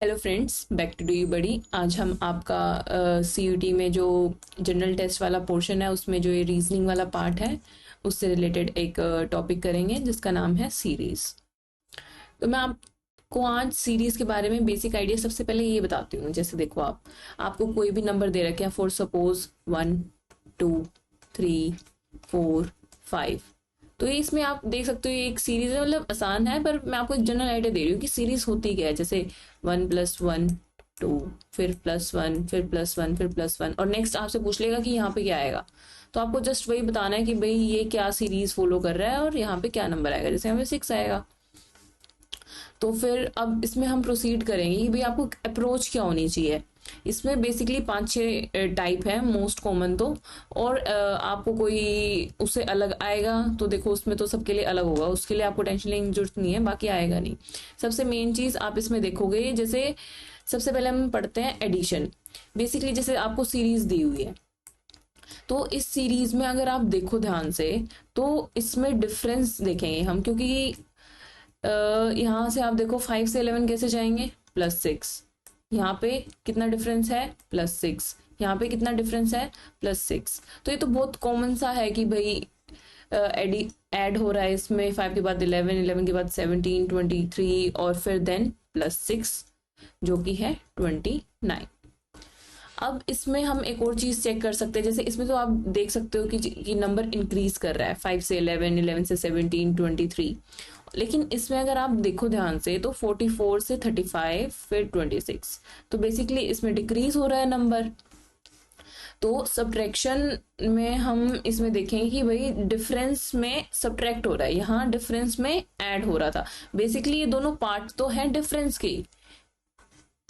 Hello friends, back to do you buddy. आज हम आपका सीयूटी में जो जनरल टेस्ट वाला पोर्शन है उसमें जो ये रीजनिंग वाला पार्ट है उससे रिलेटेड एक टॉपिक करेंगे जिसका नाम है सीरीज। तो मैं आपको आज सीरीज के बारे में बेसिक आइडिया सबसे पहले ये बताती हूँ। जैसे देखो, आपको कोई भी नंबर दे रखे हैं, फॉर सपोज 1 2 3 4 5। तो ये इसमें आप देख सकते हो ये एक सीरीज है, मतलब आसान है, पर मैं आपको एक जनरल आइडिया दे रही हूँ कि सीरीज होती क्या है। जैसे 1+1 2, फिर +1, फिर +1, फिर +1, और नेक्स्ट आपसे पूछ लेगा कि यहाँ पे क्या आएगा। तो आपको जस्ट वही बताना है कि भाई ये क्या सीरीज फॉलो कर रहा है और यहाँ पे क्या नंबर आएगा। जैसे हमें 6 आएगा। तो फिर अब इसमें हम प्रोसीड करेंगे कि भाई आपको अप्रोच क्या होनी चाहिए। इसमें बेसिकली 5-6 टाइप है, मोस्ट कॉमन तो। और आपको कोई उससे अलग आएगा तो देखो उसमें तो सबके लिए अलग होगा, उसके लिए आपको टेंशन लेने की जरूरत नहीं है, बाकी आएगा नहीं। सबसे मेन चीज आप इसमें देखोगे, जैसे सबसे पहले हम पढ़ते हैं एडिशन। बेसिकली जैसे आपको सीरीज दी हुई है, तो इस सीरीज में अगर आप देखो ध्यान से तो इसमें डिफरेंस देखेंगे हम, क्योंकि यहाँ से आप देखो 5 से 11 कैसे जाएंगे, +6। यहाँ पे कितना डिफरेंस है, +6। यहाँ पे कितना डिफरेंस है, +6। तो ये तो बहुत कॉमन सा है कि भाई ऐड हो रहा है इसमें 5 के बाद 11, 11 के बाद 17, 23 और फिर देन +6 जो कि है 29। अब इसमें हम एक और चीज चेक कर सकते हैं। जैसे इसमें तो आप देख सकते हो कि नंबर इंक्रीज कर रहा है, 5 से 11, 11 से 17, 23। लेकिन इसमें अगर आप देखो ध्यान से तो 44 से 35 फिर 26, तो बेसिकली इसमें डिक्रीज हो रहा है नंबर। तो सब्ट्रैक्शन में हम इसमें देखेंगे कि भाई डिफरेंस में सब्ट्रैक्ट हो रहा है, यहाँ डिफरेंस में ऐड हो रहा था। बेसिकली ये दोनों पार्ट तो हैं डिफरेंस के,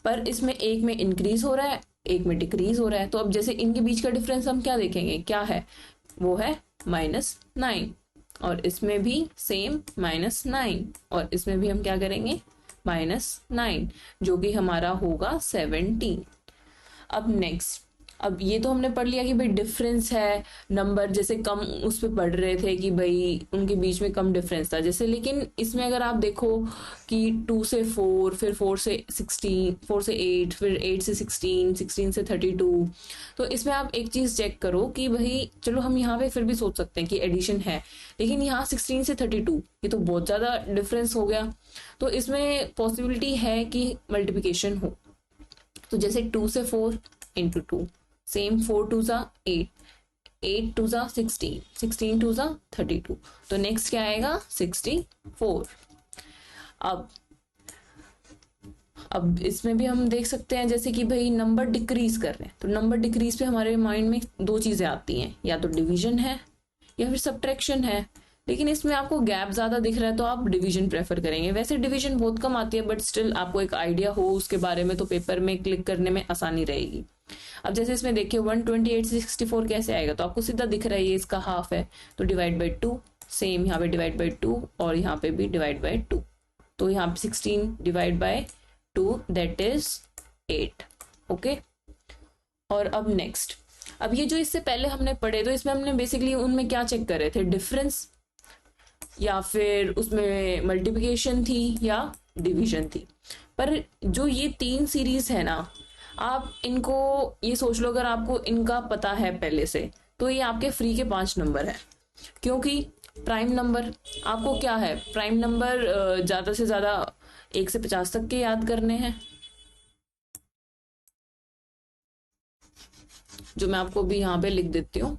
पर इसमें एक में इंक्रीज हो रहा है, एक में डिक्रीज हो रहा है। तो अब जैसे इनके बीच का डिफरेंस हम क्या देखेंगे, क्या है, वो है -9। और इसमें भी सेम -9, और इसमें भी हम क्या करेंगे, -9, जो कि हमारा होगा 17। अब नेक्स्ट, अब ये तो हमने पढ़ लिया कि भाई डिफरेंस है, नंबर जैसे कम उस पर पढ़ रहे थे कि भाई उनके बीच में कम डिफरेंस था जैसे। लेकिन इसमें अगर आप देखो कि 2 से 4, फिर 4 से 16, 4 से 8, फिर 8 से 16, 16 से 32। तो इसमें आप एक चीज चेक करो कि भाई चलो हम यहाँ पे फिर भी सोच सकते हैं कि एडिशन है, लेकिन यहाँ 16 से 32 ये तो बहुत ज्यादा डिफरेंस हो गया। तो इसमें पॉसिबिलिटी है कि मल्टीप्लिकेशन हो। तो जैसे 2 से 4 इंटू 2, सेम 4 2 ज़ा 8, 8 2 ज़ा 16, 16 2 ज़ा 32। तो नेक्स्ट क्या आएगा, 64। अब इसमें भी हम देख सकते हैं जैसे कि भाई नंबर डिक्रीज कर रहे हैं, तो नंबर डिक्रीज पे हमारे माइंड में दो चीजें आती हैं, या तो डिवीजन है या फिर सब्ट्रैक्शन है। लेकिन इसमें आपको गैप ज्यादा दिख रहा है तो आप डिवीजन प्रेफर करेंगे। वैसे डिवीजन बहुत कम आती है, बट स्टिल आपको एक आइडिया हो उसके बारे में तो पेपर में क्लिक करने में आसानी रहेगी। अब जैसे इसमें देखिए 128 से 64 कैसे आएगा, तो आपको सीधा दिख रहा है ये इसका हाफ है, तो डिवाइड बाई 2। सेम यहाँ पे डिवाइड बाई 2 और यहाँ पे भी डिवाइड बाई 2। तो यहाँ पे 16 divide by 2 that is 8। Okay. और अब नेक्स्ट, अब ये जो इससे पहले हमने पढ़े, तो इसमें हमने बेसिकली उनमें क्या चेक कर रहे थे, डिफरेंस, या फिर उसमें मल्टीप्लिकेशन थी या डिवीजन थी। पर जो ये 3 सीरीज है ना, आप इनको ये सोच लो, अगर आपको इनका पता है पहले से तो ये आपके फ्री के 5 नंबर है। क्योंकि प्राइम नंबर आपको क्या है, प्राइम नंबर ज्यादा से ज्यादा 1 से 50 तक के याद करने हैं, जो मैं आपको भी यहाँ पे लिख देती हूँ।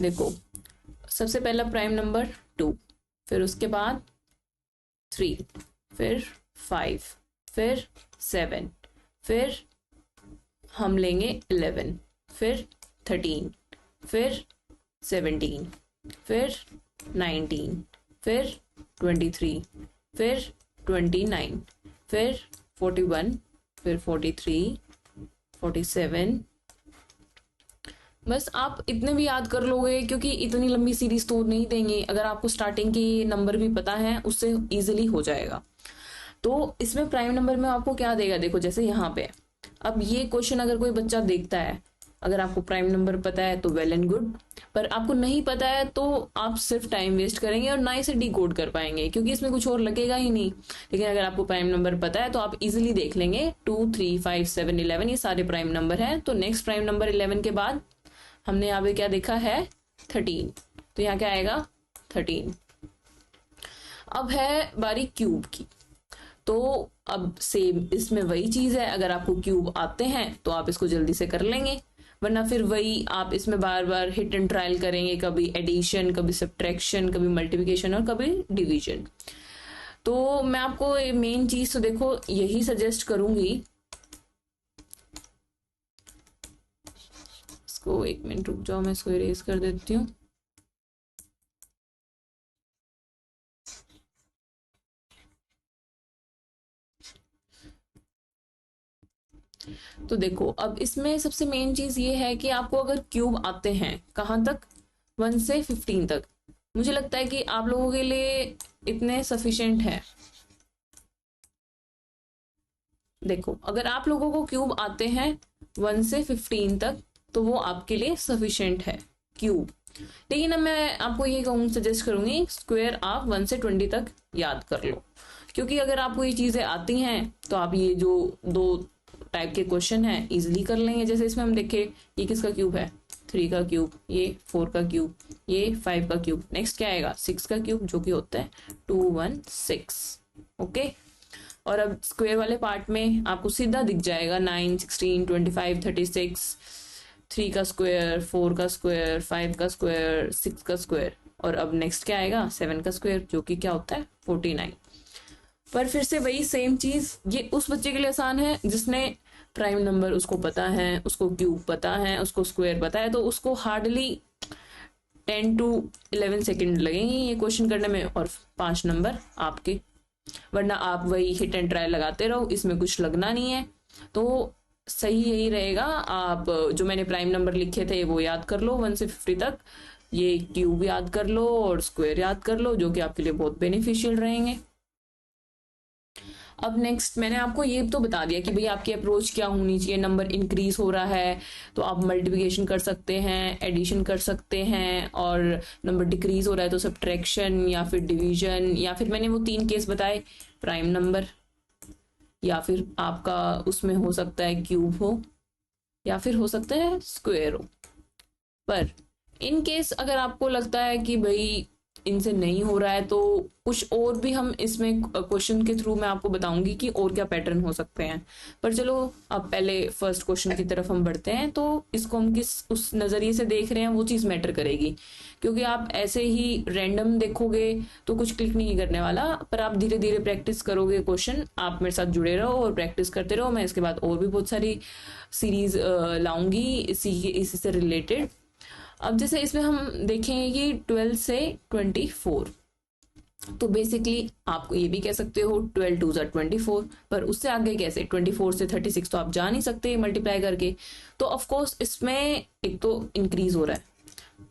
देखो, सबसे पहला प्राइम नंबर 2, फिर उसके बाद 3, फिर 5, फिर 7, फिर हम लेंगे 11, फिर 13, फिर 17, फिर 19, फिर 23, फिर 29, फिर 41, फिर 43, 47। बस आप इतने भी याद कर लोगे, क्योंकि इतनी लंबी सीरीज तो नहीं देंगे। अगर आपको स्टार्टिंग के नंबर भी पता है उससे इजीली हो जाएगा। तो इसमें प्राइम नंबर में आपको क्या देगा, देखो जैसे यहाँ पे, अब ये क्वेश्चन अगर कोई बच्चा देखता है अगर आपको प्राइम नंबर पता है तो वेल एंड गुड, पर आपको नहीं पता है तो आप सिर्फ टाइम वेस्ट करेंगे और ना इसे डिकोड कर पाएंगे, क्योंकि इसमें कुछ और लगेगा ही नहीं। लेकिन अगर आपको प्राइम नंबर पता है तो आप इजिली देख लेंगे 2, 3, 5, 7, 11 ये सारे प्राइम नंबर हैं। तो नेक्स्ट प्राइम नंबर 11 के बाद हमने यहाँ पे क्या देखा है 13, तो यहाँ क्या आएगा 13। अब है बारी क्यूब की, तो अब सेम इसमें वही चीज है, अगर आपको क्यूब आते हैं तो आप इसको जल्दी से कर लेंगे, वरना फिर वही आप इसमें बार बार हिट एंड ट्रायल करेंगे, कभी एडिशन, कभी सब्ट्रैक्शन, कभी मल्टीप्लिकेशन और कभी डिवीजन। तो मैं आपको मेन चीज तो देखो यही सजेस्ट करूंगी, इसको 1 मिनट रुक जाओ, मैं इसको इरेज कर देती हूँ। तो देखो अब इसमें सबसे मेन चीज ये है कि आपको अगर क्यूब आते हैं कहां तक 1 से 15 तक, मुझे लगता है कि आप लोगों के लिए इतने सफिशिएंट है। देखो अगर आप लोगों को क्यूब आते हैं 1 से 15 तक तो वो आपके लिए सफिशिएंट है क्यूब। लेकिन अब मैं आपको ये सजेस्ट करूंगी स्क्वायर आप 1 से 20 तक याद कर लो, क्योंकि अगर आपको ये चीजें आती हैं तो आप ये जो दो टाइप के क्वेश्चन है इजिली कर लेंगे। जैसे इसमें हम देखें ये किसका क्यूब है 3 का क्यूब, ये 4 का क्यूब, ये 5 का क्यूब, नेक्स्ट क्या आएगा 6 का क्यूब जो कि होता है 216। ओके, और अब स्क्वायर वाले पार्ट में आपको सीधा दिख जाएगा 9, 16, 25, 36, 3 का स्क्वायर, 4 का स्क्वायर, 5 का स्क्वायर, 6 का स्क्वायर, और अब नेक्स्ट क्या आएगा 7 का स्क्वायर जो कि क्या होता है 49। पर फिर से वही सेम चीज, ये उस बच्चे के लिए आसान है जिसने प्राइम नंबर उसको पता है, उसको क्यूब पता है, उसको स्क्वायर पता है, तो उसको हार्डली 10 to 11 सेकेंड लगेंगे ये क्वेश्चन करने में और 5 नंबर आपके। वरना आप वही हिट एंड ट्राई लगाते रहो, इसमें कुछ लगना नहीं है। तो सही यही रहेगा, आप जो मैंने प्राइम नंबर लिखे थे वो याद कर लो 1 से 50 तक, ये क्यूब याद कर लो और स्क्वायर याद कर लो, जो कि आपके लिए बहुत बेनिफिशियल रहेंगे। अब नेक्स्ट मैंने आपको ये तो बता दिया कि भाई आपकी अप्रोच क्या होनी चाहिए। नंबर इंक्रीज हो रहा है तो आप मल्टीप्लिकेशन कर सकते हैं, एडिशन कर सकते हैं, और नंबर डिक्रीज हो रहा है तो सब्ट्रैक्शन या फिर डिवीजन, या फिर मैंने वो 3 केस बताए प्राइम नंबर, या फिर आपका उसमें हो सकता है क्यूब हो, या फिर हो सकता है स्क्वायर हो। पर इन केस अगर आपको लगता है कि भाई इनसे नहीं हो रहा है तो कुछ और भी हम इसमें क्वेश्चन के थ्रू मैं आपको बताऊंगी कि और क्या पैटर्न हो सकते हैं। पर चलो अब पहले फर्स्ट क्वेश्चन की तरफ हम बढ़ते हैं। तो इसको हम किस उस नजरिए से देख रहे हैं वो चीज मैटर करेगी, क्योंकि आप ऐसे ही रैंडम देखोगे तो कुछ क्लिक नहीं करने वाला, पर आप धीरे धीरे प्रैक्टिस करोगे क्वेश्चन, आप मेरे साथ जुड़े रहो और प्रैक्टिस करते रहो। मैं इसके बाद और भी बहुत सारी सीरीज लाऊंगी इसी से रिलेटेड। अब जैसे इसमें हम देखेंगे कि 12 से 24, तो बेसिकली आप ये भी कह सकते हो 12 2 24, पर उससे आगे कैसे 24 से 36 तो आप जा नहीं सकते मल्टीप्लाई करके। तो ऑफ कोर्स इसमें एक तो इंक्रीज हो रहा है,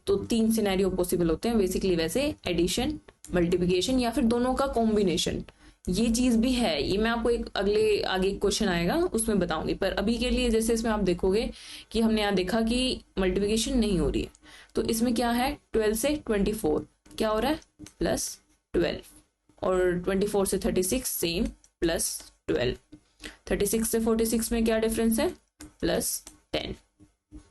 तो 3 सिनेरियो पॉसिबल होते हैं बेसिकली, वैसे एडिशन, मल्टीप्लिकेशन या फिर दोनों का कॉम्बिनेशन, ये चीज भी है। ये मैं आपको एक आगे क्वेश्चन आएगा उसमें बताऊंगी। पर अभी के लिए जैसे इसमें आप देखोगे कि हमने यहाँ देखा कि मल्टीप्लिकेशन नहीं हो रही है, तो इसमें क्या है 12 से 24 क्या हो रहा है +12, और 24 से 36 सेम +12, 36 से 46 में क्या डिफरेंस है +10,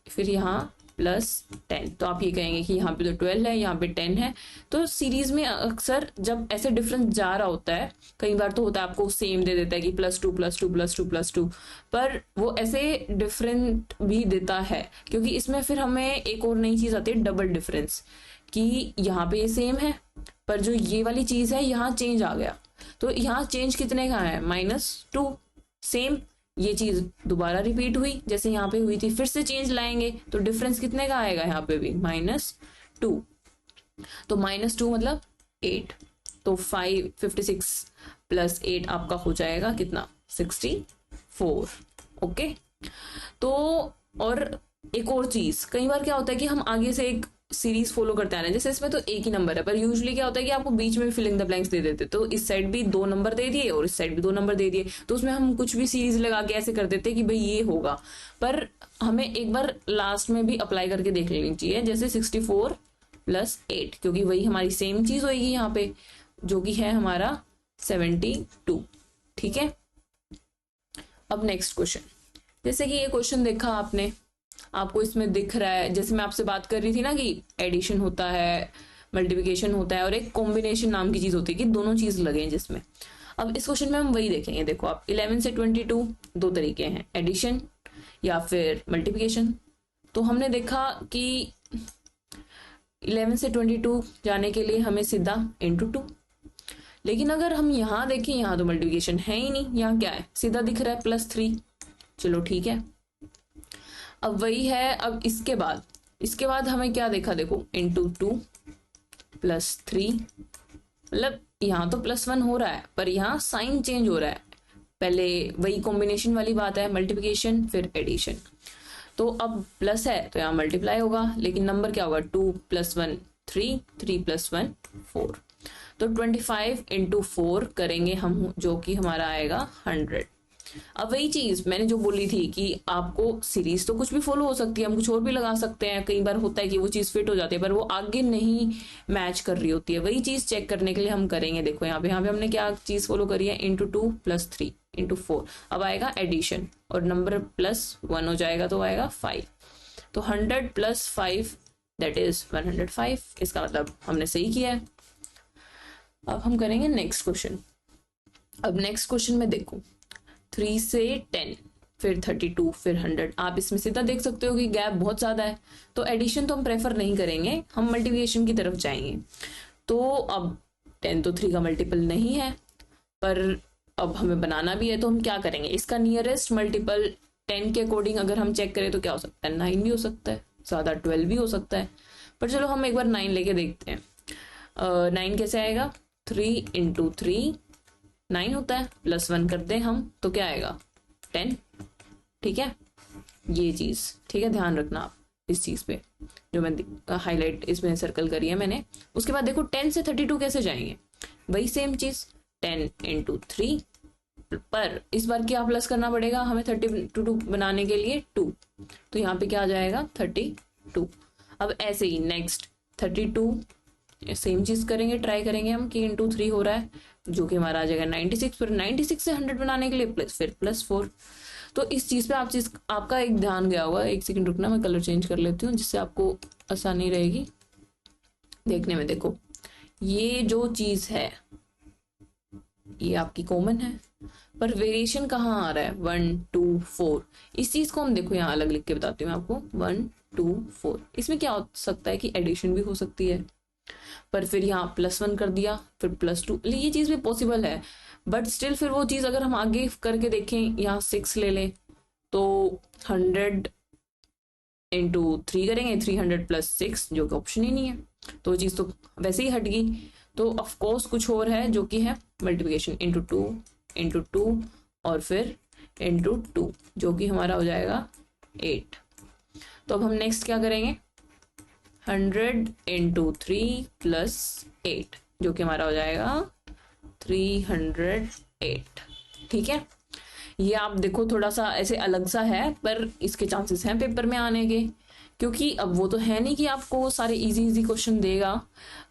फिर यहाँ +10, तो आप ये कहेंगे कि यहाँ पे तो 12 है, यहाँ पे 10 है। तो सीरीज में अक्सर जब ऐसे डिफरेंस जा रहा होता है, कई बार तो होता है आपको सेम दे देता है कि +2 +2 +2 +2, पर वो ऐसे डिफरेंट भी देता है, क्योंकि इसमें फिर हमें एक और नई चीज आती है डबल डिफरेंस, कि यहाँ पे ये सेम है पर जो ये वाली चीज है यहाँ चेंज आ गया। तो यहाँ चेंज कितने का है -2, सेम ये चीज दोबारा रिपीट हुई जैसे यहाँ पे हुई थी, फिर से चेंज लाएंगे तो डिफरेंस कितने का आएगा यहाँ पे भी -2, तो -2 मतलब 8, तो 56 + 8 आपका हो जाएगा कितना 64। ओके, तो और एक और चीज, कई बार क्या होता है कि हम आगे से एक सीरीज फॉलो करते आना है। जैसे इसमें तो एक ही नंबर है, पर यूजुअली क्या होता है कि आपको बीच में फिलिंग द ब्लैंक्स दे देते, तो इस साइड भी 2 नंबर दे दिए और इस साइड भी 2 नंबर दे दिए, तो उसमें हम कुछ भी सीरीज लगा के ऐसे कर देते कि भाई ये होगा। पर हमें एक बार लास्ट में भी अप्लाई करके देख लेनी चाहिए, जैसे 64 + 8, क्योंकि वही हमारी सेम चीज होगी यहाँ पे, जो कि है हमारा 72। ठीक है। अब नेक्स्ट क्वेश्चन, जैसे कि ये क्वेश्चन देखा आपने, आपको इसमें दिख रहा है, जैसे मैं आपसे बात कर रही थी ना कि एडिशन होता है, मल्टीप्लिकेशन होता है और एक कॉम्बिनेशन नाम की चीज होती है कि दोनों चीज लगे जिसमें। अब इस क्वेश्चन में हम वही देखेंगे। देखो आप 11 से 22 दो तरीके हैं, एडिशन या फिर मल्टीप्लिकेशन। तो हमने देखा कि 11 से 22 जाने के लिए हमें सीधा इंटू 2, लेकिन अगर हम यहाँ देखें, यहाँ तो मल्टीप्लिकेशन है ही नहीं, यहाँ क्या है, सीधा दिख रहा है +3। चलो ठीक है। अब वही है, अब इसके बाद हमें क्या देखा, देखो इंटू 2 + 3, मतलब यहाँ तो +1 हो रहा है पर यहाँ साइन चेंज हो रहा है। पहले वही कॉम्बिनेशन वाली बात है, मल्टीप्लिकेशन फिर एडिशन। तो अब प्लस है तो यहाँ मल्टीप्लाई होगा, लेकिन नंबर क्या होगा, 2 + 1 3, 3 + 1 4। तो 25 × 4 करेंगे हम, जो कि हमारा आएगा 100। अब वही चीज मैंने जो बोली थी कि आपको सीरीज तो कुछ भी फॉलो हो सकती है, हम कुछ और भी लगा सकते हैं। कई बार होता है कि वो चीज फिट हो जाती है पर वो आगे नहीं मैच कर रही होती है, वही चीज चेक करने के लिए हम करेंगे। देखो यहाँ पे हमने क्या चीज फॉलो करी है, इंटू 2 + 3 × 4। अब आएगा एडिशन और नंबर +1 हो जाएगा तो आएगा 5। तो 100 + 5 दैट इज 105। इसका मतलब हमने सही किया है। अब हम करेंगे नेक्स्ट क्वेश्चन। अब नेक्स्ट क्वेश्चन में देखो 3 से 10 फिर 32 फिर 100। आप इसमें सीधा देख सकते हो कि गैप बहुत ज्यादा है, तो एडिशन तो हम प्रेफर नहीं करेंगे, हम मल्टीप्लिकेशन की तरफ जाएंगे। तो अब 10 तो 3 का मल्टीपल नहीं है, पर अब हमें बनाना भी है, तो हम क्या करेंगे, इसका नियरेस्ट मल्टीपल 10 के अकॉर्डिंग अगर हम चेक करें तो क्या हो सकता है, 9 भी हो सकता है, ज्यादा 12 भी हो सकता है। पर चलो हम एक बार 9 लेके देखते हैं। 9 कैसे आएगा, 3 × 3 9 होता है, +1 कर दें हम तो क्या आएगा, 10। ठीक है, ये चीज ठीक है, ध्यान रखना आप इस चीज पे, जो मैं हाईलाइट इसमें सर्कल करी है मैंने। उसके बाद देखो 10 से 32 कैसे जाएंगे, वही सेम चीज 10 × 3, पर इस बार क्या प्लस करना पड़ेगा हमें 32 बनाने के लिए 2, तो यहाँ पे क्या आ जाएगा 32। अब ऐसे ही नेक्स्ट 32 सेम चीज करेंगे, ट्राई करेंगे हम कि × 3 हो रहा है, जो कि हमारा आ जाएगा 96। फिर 96 से 100 बनाने के लिए +4। तो इस चीज पे आपका एक ध्यान गया होगा। एक सेकंड रुकना, मैं कलर चेंज कर लेती हूँ जिससे आपको आसानी रहेगी देखने में। देखो ये जो चीज है ये आपकी कॉमन है, पर वेरिएशन कहाँ आ रहा है, 1 2 4। इस चीज को हम देखो यहाँ अलग लिख के बताती हूँ आपको, 1 2 4। इसमें क्या हो सकता है कि एडिशन भी हो सकती है, पर फिर यहाँ +1 कर दिया फिर +2, ये चीज भी पॉसिबल है। बट स्टिल फिर वो चीज अगर हम आगे करके देखें, यहाँ 6 ले लें तो 100 × 3 करेंगे, 300 + 6, जो कि ऑप्शन ही नहीं है, तो वो चीज तो वैसे ही हट गई। तो ऑफकोर्स कुछ और है जो कि है मल्टीप्लिकेशन, × 2 और फिर × 2, जो कि हमारा हो जाएगा 8। तो अब हम नेक्स्ट क्या करेंगे, 100 × 3 + 8, जो कि हमारा हो जाएगा 308। ठीक है, ये आप देखो थोड़ा सा ऐसे अलग सा है, पर इसके चांसेस हैं पेपर में आने के, क्योंकि अब वो तो है नहीं कि आपको सारे इजी क्वेश्चन देगा।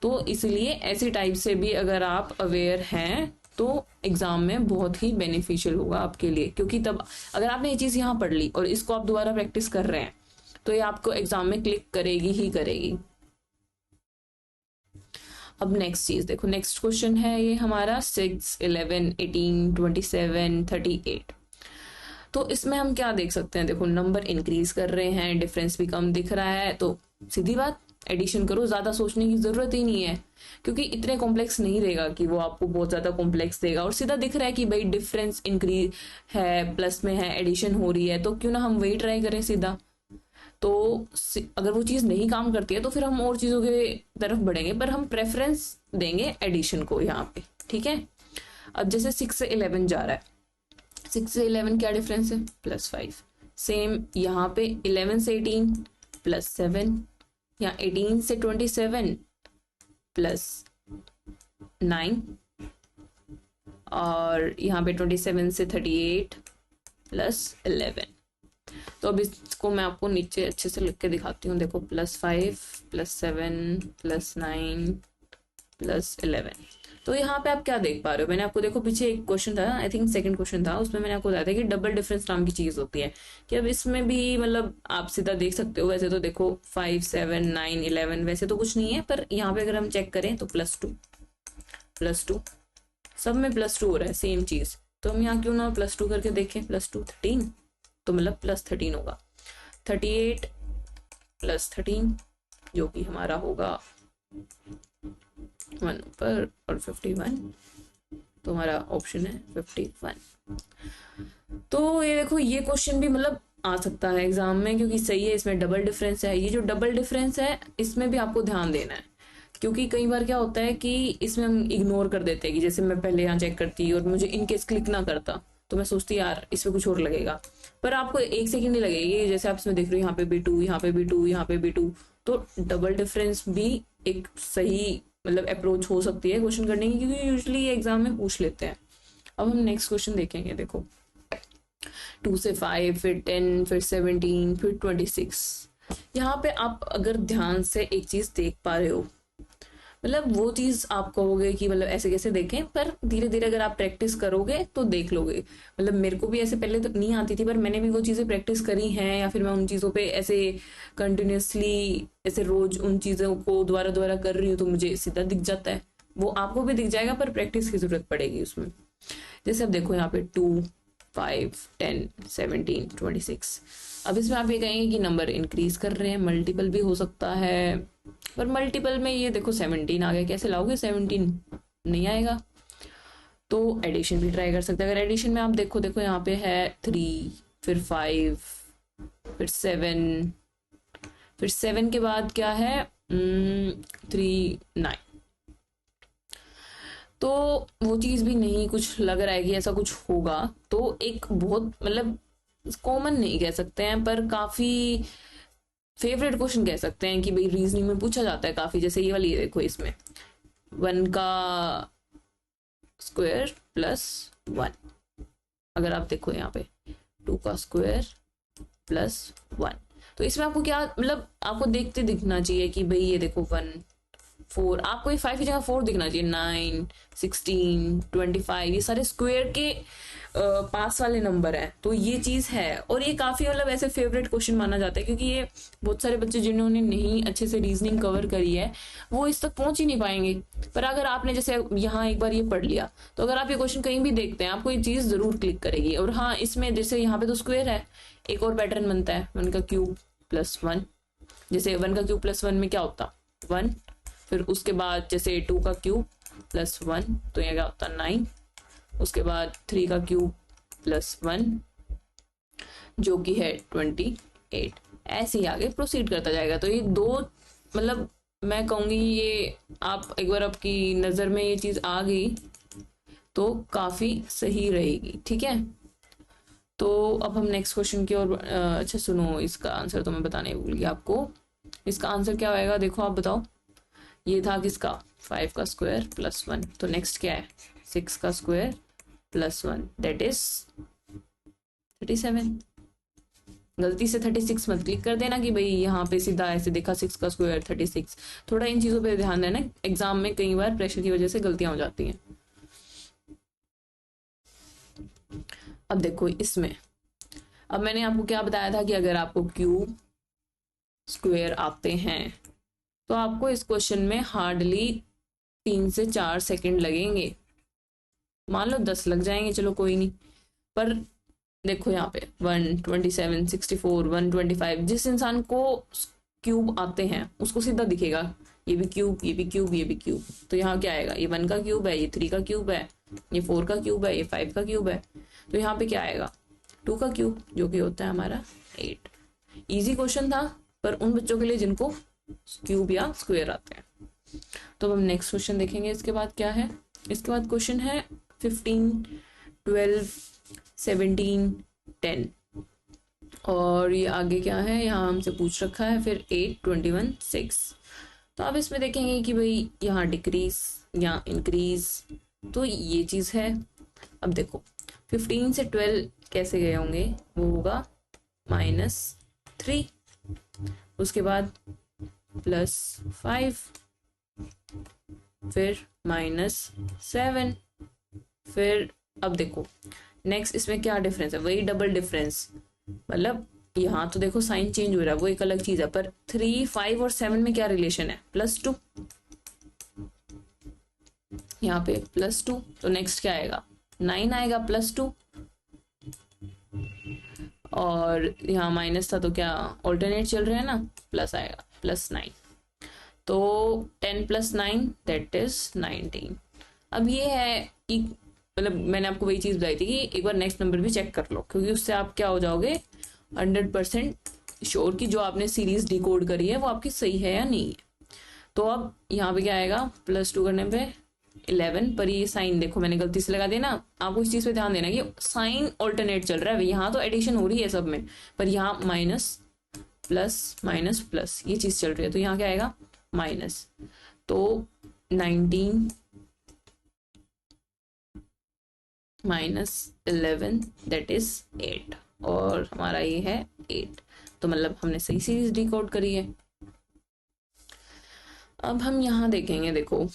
तो इसलिए ऐसे टाइप से भी अगर आप अवेयर हैं तो एग्जाम में बहुत ही बेनिफिशियल होगा आपके लिए, क्योंकि तब अगर आपने ये चीज यहाँ पढ़ ली और इसको आप दोबारा प्रैक्टिस कर रहे हैं तो ये आपको एग्जाम में क्लिक करेगी ही करेगी। अब नेक्स्ट चीज देखो, नेक्स्ट क्वेश्चन है ये हमारा 6 11 18 27 38। तो इसमें हम क्या देख सकते हैं, देखो नंबर इंक्रीज कर रहे हैं, डिफरेंस भी कम दिख रहा है, तो सीधी बात एडिशन करो, ज्यादा सोचने की जरूरत ही नहीं है, क्योंकि इतने कॉम्प्लेक्स नहीं रहेगा कि वो आपको बहुत ज्यादा कॉम्प्लेक्स देगा। और सीधा दिख रहा है कि भाई डिफरेंस इंक्रीज है, प्लस में है, एडिशन हो रही है, तो क्यों ना हम वही ट्राई करें सीधा। तो अगर वो चीज नहीं काम करती है तो फिर हम और चीजों के तरफ बढ़ेंगे, पर हम प्रेफरेंस देंगे एडिशन को यहाँ पे। ठीक है, अब जैसे 6 से 11 जा रहा है, 6 से 11 क्या डिफरेंस है, +5। सेम यहाँ पे 11 से 18 +7, यहाँ 18 से 27 प्लस 9, और यहाँ पे 27 से 38 प्लस 11। तो अब इसको मैं आपको नीचे अच्छे से लिख के दिखाती हूँ। देखो +5 +7 +9 +11। तो यहाँ पे आप क्या देख पा रहे हो, मैंने आपको देखो पीछे एक क्वेश्चन था, आई थिंक सेकंड क्वेश्चन था, उसमें मैंने आपको बताया था कि डबल डिफरेंस नाम की चीज होती है। कि अब इसमें भी मतलब आप सीधा देख सकते हो। वैसे तो देखो 5 7 9 11 वैसे तो कुछ नहीं है, पर यहाँ पे अगर हम चेक करें तो +2 सब में +2 हो रहा है, सेम चीज। तो हम यहाँ क्यों ना +2 करके देखें। +2 13, तो मतलब +13 होगा। 38 +13 जो कि हमारा होगा 1 पर, और 51, तो हमारा ऑप्शन है 51। तो ये देखो ये क्वेश्चन भी मतलब आ सकता है एग्जाम में, क्योंकि सही है, इसमें डबल डिफरेंस है। ये जो डबल डिफरेंस है इसमें भी आपको ध्यान देना है, क्योंकि कई बार क्या होता है कि इसमें हम इग्नोर कर देते हैं। कि जैसे मैं पहले यहाँ चेक करती और मुझे इनकेस क्लिक ना करता तो मैं सोचती यार इसमें कुछ और लगेगा, पर आपको 1 सेकंड नहीं लगेगी। जैसे आप इसमें देख रहे हो, यहाँ पे भी 2, यहाँ पे भी 2, यहाँ पे भी 2। तो डबल डिफरेंस भी एक सही मतलब अप्रोच हो सकती है क्वेश्चन करने की, क्योंकि यूजुअली ये एग्जाम में पूछ लेते हैं। अब हम नेक्स्ट क्वेश्चन देखेंगे। देखो 2 से 5, फिर 10, फिर 17, फिर 26। यहाँ पे आप अगर ध्यान से एक चीज देख पा रहे हो, मतलब वो चीज आप कहोगे कि मतलब ऐसे कैसे देखें, पर धीरे धीरे अगर आप प्रैक्टिस करोगे तो देख लोगे। मतलब मेरे को भी ऐसे पहले तो नहीं आती थी, पर मैंने भी वो चीजें प्रैक्टिस करी हैं, या फिर मैं उन चीजों पे ऐसे कंटिन्यूसली ऐसे रोज उन चीजों को दोबारा दोबारा कर रही हूँ, तो मुझे सीधा दिख जाता है। वो आपको भी दिख जाएगा, पर प्रैक्टिस की जरूरत पड़ेगी उसमें। जैसे अब देखो यहाँ पे 2 5 10 17 26। अब इसमें आप ये कहेंगे कि नंबर इंक्रीज कर रहे हैं, मल्टीपल भी हो सकता है, पर मल्टीपल में ये देखो 17 आ गया, कैसे लाओगे 17, नहीं आएगा। तो एडिशन भी ट्राई कर सकते हैं। अगर एडिशन में आप देखो यहाँ पे है 3, फिर 5, फिर 7, फिर 7 के बाद क्या है 3 9। तो वो चीज भी नहीं कुछ लग रहा है कि ऐसा कुछ होगा। तो एक बहुत मतलब कॉमन नहीं कह सकते हैं, पर काफी फेवरेट क्वेश्चन कह सकते हैं कि भाई रीजनिंग में पूछा जाता है काफी। जैसे ये वाली देखो, इसमें 1 का स्क्वायर +1। अगर आप देखो यहाँ पे 2 का स्क्वायर +1, तो इसमें आपको क्या मतलब आपको देखते दिखना चाहिए कि भाई ये देखो 1 4, आपको ये 5 की जगह 4 दिखना चाहिए। 9 16 25 ये सारे स्क्वायर के पास वाले नंबर है, तो ये चीज है। और ये काफी मतलब ऐसे फेवरेट क्वेश्चन माना जाता है, क्योंकि ये बहुत सारे बच्चे जिन्होंने नहीं अच्छे से रीजनिंग कवर करी है वो इस तक पहुंच ही नहीं पाएंगे। पर अगर आपने जैसे यहाँ एक बार ये पढ़ लिया, तो अगर आप ये क्वेश्चन कहीं भी देखते हैं आपको ये चीज जरूर क्लिक करेगी। और हाँ, इसमें जैसे यहाँ पे तो स्क्वायर है, एक और पैटर्न बनता है 1 का क्यूब +1। जैसे 1 का क्यूब +1 में क्या होता 1, फिर उसके बाद जैसे 2 का क्यूब +1, तो ये क्या होता 9। उसके बाद 3 का क्यूब +1 जो कि है 28। ऐसे ही आगे प्रोसीड करता जाएगा। तो ये दो मतलब मैं कहूंगी ये आप एक बार आपकी नजर में ये चीज आ गई तो काफी सही रहेगी। ठीक है, तो अब हम नेक्स्ट क्वेश्चन की ओर अच्छा सुनो, इसका आंसर तो मैं बताने भूल गई आपको। इसका आंसर क्या होएगा देखो, आप बताओ। ये था किसका 5 का स्क्वायर +1, तो नेक्स्ट क्या है 6 का स्क्वायर +1, दैट इज 37। गलती से 36 मत क्लिक कर देना कि भाई यहाँ पे सीधा ऐसे देखा 6 का स्क्वायर 36। थोड़ा इन चीजों पे ध्यान देना, एग्जाम में कई बार प्रेशर की वजह से गलतियां हो जाती हैं। अब देखो इसमें, अब मैंने आपको क्या बताया था कि अगर आपको क्यूब स्क्वायर आते हैं तो आपको इस क्वेश्चन में हार्डली 3 से 4 सेकंड लगेंगे। मान लो 10 लग जाएंगे, चलो कोई नहीं। पर देखो यहाँ पे 127 64 125, जिस इंसान को क्यूब आते हैं उसको सीधा दिखेगा ये भी क्यूब, ये भी क्यूब, ये भी क्यूब। तो यहाँ क्या आएगा, ये 1 का क्यूब है, ये 3 का क्यूब है, ये 4 का क्यूब है, ये 5 का क्यूब है। तो यहाँ पे क्या आएगा 2 का क्यूब जो कि होता है हमारा 8। इजी क्वेश्चन था, पर उन बच्चों के लिए जिनको क्यूब या स्क्वायर आते हैं। तो हम नेक्स्ट क्वेश्चन देखेंगे। इसके बाद क्या है, इसके बाद क्वेश्चन है 15 12 17 10। और ये आगे क्या है, यहाँ हमसे पूछ रखा है फिर 8, 21, 6। तो आप इसमें देखेंगे कि भाई यहाँ डिक्रीज, यहाँ इंक्रीज, तो ये चीज़ है। अब देखो 15 से 12 कैसे गए होंगे, वो होगा -3, उसके बाद +5, फिर -7, फिर अब देखो नेक्स्ट इसमें क्या डिफरेंस है, वही डबल डिफरेंस, मतलब यहाँ तो देखो साइन चेंज हो रहा है, वो एक अलग चीज है, पर 3, 5 और 7 में क्या रिलेशन है, +2, यहाँ पे +2, तो नेक्स्ट क्या आएगा, 9 आएगा +2, और यहाँ माइनस था तो क्या ऑल्टरनेट चल रहे हैं ना, प्लस आएगा +9, तो 10 + 9 दैट इज 19। अब ये है कि मतलब मैंने आपको वही चीज बताई थी कि एक बार नेक्स्ट नंबर भी चेक कर लो, क्योंकि उससे आप क्या हो जाओगे 100% श्योर कि जो आपने सीरीज डिकोड करी है वो आपकी सही है या नहीं है। तो अब यहाँ पे क्या आएगा, +2 करने पे 11, पर ये साइन देखो मैंने गलती से लगा दिया ना, आपको इस चीज पे ध्यान देना कि साइन ऑल्टरनेट चल रहा है, यहाँ तो एडिशन हो रही है सब में, पर यहाँ माइनस प्लस माइनस प्लस ये चीज चल रही है, तो यहाँ क्या आएगा माइनस, तो 19 -11 दैट इज 8, और हमारा ये है 8, तो मतलब हमने सही सीरीज डिकोड करी है। अब हम यहाँ देखेंगे, देखो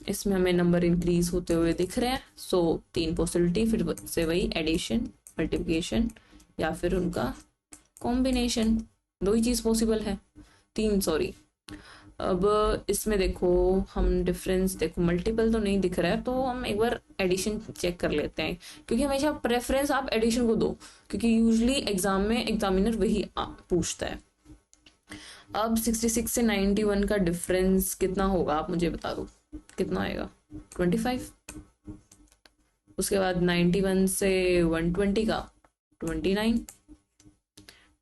इसमें हमें नंबर इंक्रीज होते हुए दिख रहे हैं, सो 3 पॉसिबिलिटी, फिर से वही एडिशन, मल्टीप्लिकेशन या फिर उनका कॉम्बिनेशन, 2 ही चीज पॉसिबल है, 3 सॉरी। अब इसमें देखो हम डिफरेंस, देखो मल्टीपल तो नहीं दिख रहा है, तो हम एक बार एडिशन चेक कर लेते हैं, क्योंकि हमेशा प्रेफरेंस आप एडिशन को दो, क्योंकि यूजली एग्जाम में एग्जामिनर वही पूछता है। अब 66 से 91 का डिफरेंस कितना होगा, आप मुझे बता दो कितना आएगा, 25। उसके बाद 91 से 120 का 29,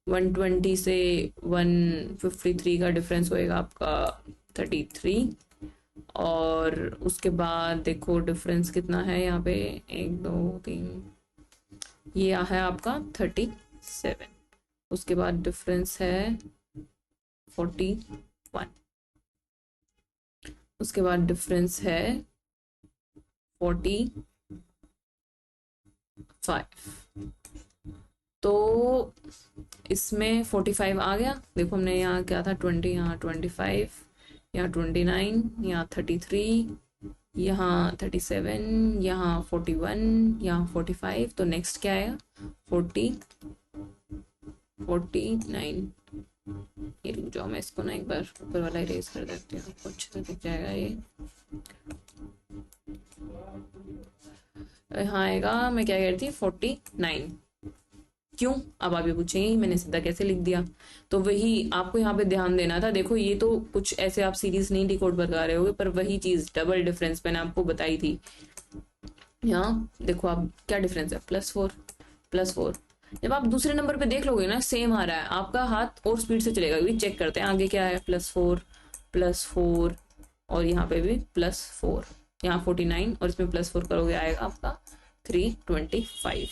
120 से 153 का डिफरेंस होएगा आपका 33, और उसके बाद देखो डिफरेंस कितना है यहाँ पे, 1, 2, 3, ये है आपका 37, उसके बाद डिफरेंस है 41, उसके बाद डिफरेंस है 45, तो इसमें 45 आ गया, देखो हमने यहाँ क्या था 20, यहाँ 25, यहाँ 29, यहाँ 33, यहाँ 37, यहाँ 41, यहाँ 45, तो नेक्स्ट क्या आएगा 49, ये रुक जाओ मैं इसको ना एक बार ऊपर वाला इरेज कर देती हूँ, कुछ तो दिख जाएगा ये, यहाँ आएगा, मैं क्या कह रही थी 49, क्यों, अब आप ये पूछेंगे मैंने सीधा कैसे लिख दिया, तो वही आपको यहाँ पे ध्यान देना था, देखो ये तो कुछ ऐसे आप सीरीज नहीं डिकोड बता रहे होगे, पर वही चीज डबल डिफरेंस मैंने आपको बताई थी, यहाँ देखो आप क्या डिफरेंस है, +4, जब आप दूसरे नंबर पे देख लोगे ना सेम आ रहा है, आपका हाथ और स्पीड से चलेगा, क्योंकि चेक करते हैं आगे क्या है, +4, और यहाँ पे भी +4, यहाँ 49 और इसमें +4 करोगे आएगा आपका 325।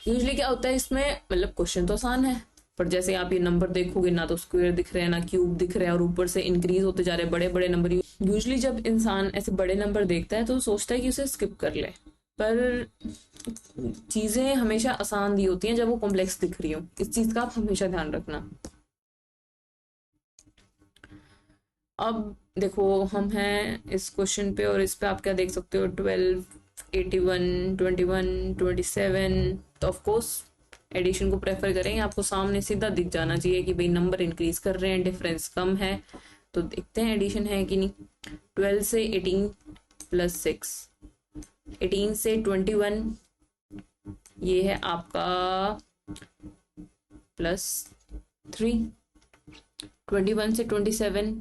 यूजली क्या होता है इसमें, मतलब क्वेश्चन तो आसान है, पर जैसे आप ये नंबर देखोगे ना तो स्क्वायर दिख रहे हैं ना क्यूब दिख रहे हैं, और ऊपर से इंक्रीज होते जा रहे हैं बड़े बड़े नंबर। यूजली जब इंसान ऐसे बड़े नंबर देखता है तो सोचता है कि उसे स्किप कर ले, पर चीजें हमेशा आसान दी होती हैं जब वो कॉम्प्लेक्स दिख रही हो, इस चीज का आप हमेशा ध्यान रखना। अब देखो हम हैं इस क्वेश्चन पे, और इस पे आप क्या देख सकते हो, 12, 81, 21, 27, तो ऑफकोर्स एडिशन को प्रेफर करेंगे, आपको सामने सीधा दिख जाना चाहिए कि भाई नंबर इंक्रीज कर रहे हैं, डिफरेंस कम है, तो देखते हैं एडिशन है कि नहीं। 12 से 18 + 6, 18 से 21, ये है आपका +3, 21 से 27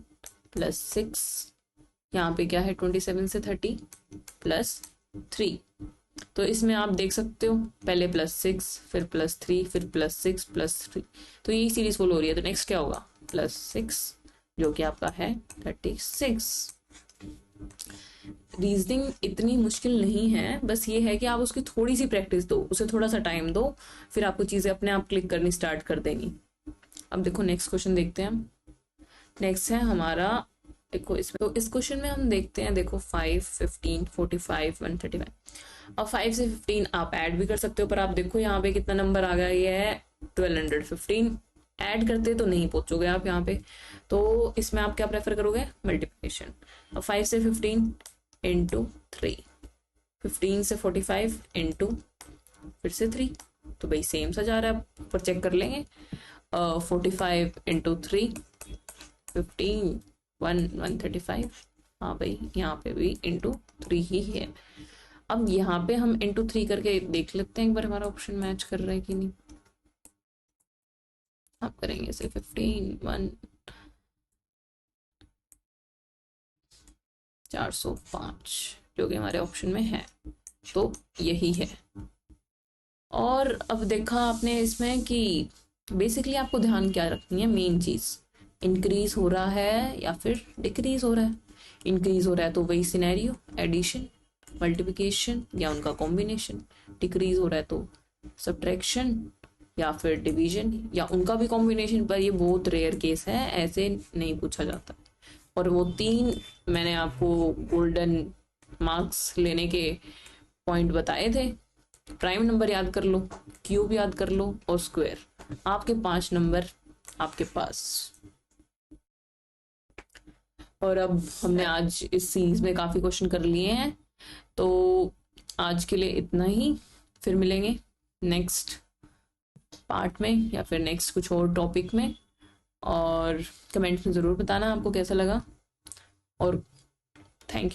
+6, यहाँ पे क्या है 27 से 30 +3, तो इसमें आप देख सकते हो पहले +6 फिर +3 फिर +6 +3, तो यही सीरीज फॉलो हो रही है, तो नेक्स्ट क्या होगा +6 जो कि आपका है 36। रीजनिंग इतनी मुश्किल नहीं है, बस ये है कि आप उसकी थोड़ी सी प्रैक्टिस दो, उसे थोड़ा सा टाइम दो, फिर आपको चीज़ें अपने आप क्लिक करनी स्टार्ट कर देंगी। अब देखो नेक्स्ट क्वेश्चन देखते हैं हम। नेक्स्ट है हमारा, देखो इसमें तो इस क्वेश्चन में हम देखते हैं, देखो 5, 15, 45, 135। अब 5 से 15 आप ऐड भी कर सकते हो, पर आप देखो यहाँ पे कितना नंबर आ गया, ये है 1215। ऐड करते तो नहीं पहुंचोगे आप यहाँ पे, तो इसमें आप क्या प्रेफर करोगे, मल्टीप्लिकेशन। अब 5 से 15 इंटू 3, 15 से 45 इंटू फिर से 3, तो भाई सेम सा जा रहा है, ऊपर चेक कर लेंगे। 45 इंटू 3, 15, 135। हाँ भाई यहाँ पे भी इंटू 3 ही है। अब यहाँ पे हम इंटू 3 करके देख लेते हैं एक बार हमारा ऑप्शन मैच कर रहा है कि नहीं। आप करेंगे इसे 15, 405 जो कि हमारे ऑप्शन में है, तो यही है। और अब देखा आपने इसमें कि बेसिकली आपको ध्यान क्या रखनी है, मेन चीज, इंक्रीज हो रहा है या फिर डिक्रीज हो रहा है। इंक्रीज हो रहा है तो वही सिनेरियो, एडिशन, मल्टीप्लिकेशन या उनका कॉम्बिनेशन। डिक्रीज हो रहा है तो सब्ट्रैक्शन या फिर डिवीजन या उनका भी कॉम्बिनेशन, पर ये बहुत रेयर केस है, ऐसे नहीं पूछा जाता। और वो 3 मैंने आपको गोल्डन मार्क्स लेने के पॉइंट बताए थे। प्राइम नंबर याद कर लो, क्यूब याद कर लो और स्क्वायर, आपके 5 नंबर आपके पास। और अब हमने आज इस सीरीज में काफी क्वेश्चन कर लिए हैं, तो आज के लिए इतना ही। फिर मिलेंगे नेक्स्ट पार्ट में या फिर नेक्स्ट कुछ और टॉपिक में, और कमेंट्स में ज़रूर बताना आपको कैसा लगा। और थैंक यू।